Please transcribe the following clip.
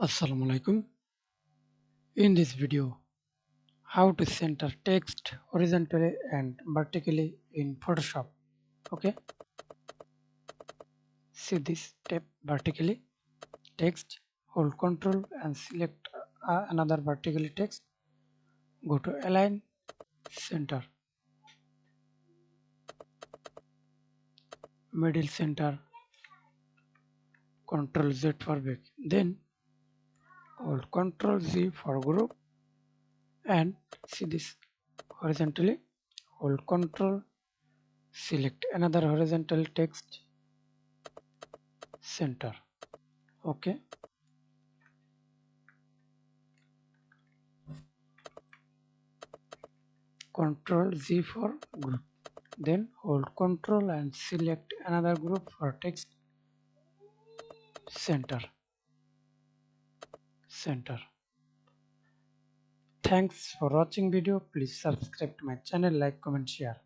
Assalamu alaikum. In this video, how to center text horizontally and vertically in Photoshop. Okay, see this step vertically text, hold Ctrl and select another vertically text. Go to align, center, middle center, Ctrl Z for back. Then hold Ctrl Z for group and see this horizontally. Hold Ctrl, select another horizontal text, center. Okay, Ctrl Z for group. Then hold Ctrl and select another group for text, center, center. Thanks for watching video. Please subscribe to my channel, like, comment, share.